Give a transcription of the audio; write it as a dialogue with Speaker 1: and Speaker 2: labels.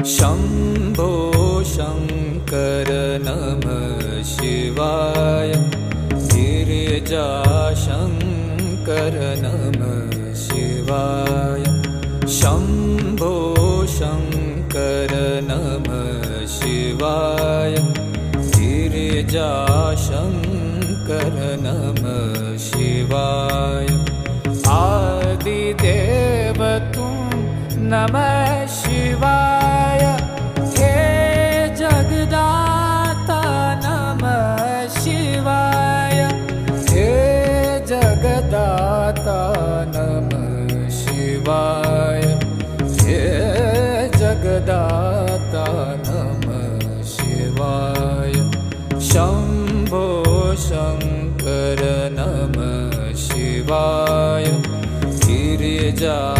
Speaker 1: शम्भो शङ्कर नमः शिवाय। गिरिजाशङ्कर नमः शिवाय। शम्भो शङ्कर नमः शिवाय। गिरिजाशङ्कर नमः शिवाय। आदिदेव तुम नमः शिवाय। हे जगदाता नमः शिवाय। हे जगदाता नमः शिवाय। हे जगदाता नमः शिवाय। शम्भो शङ्कर नमः शिवाय। गिरिजा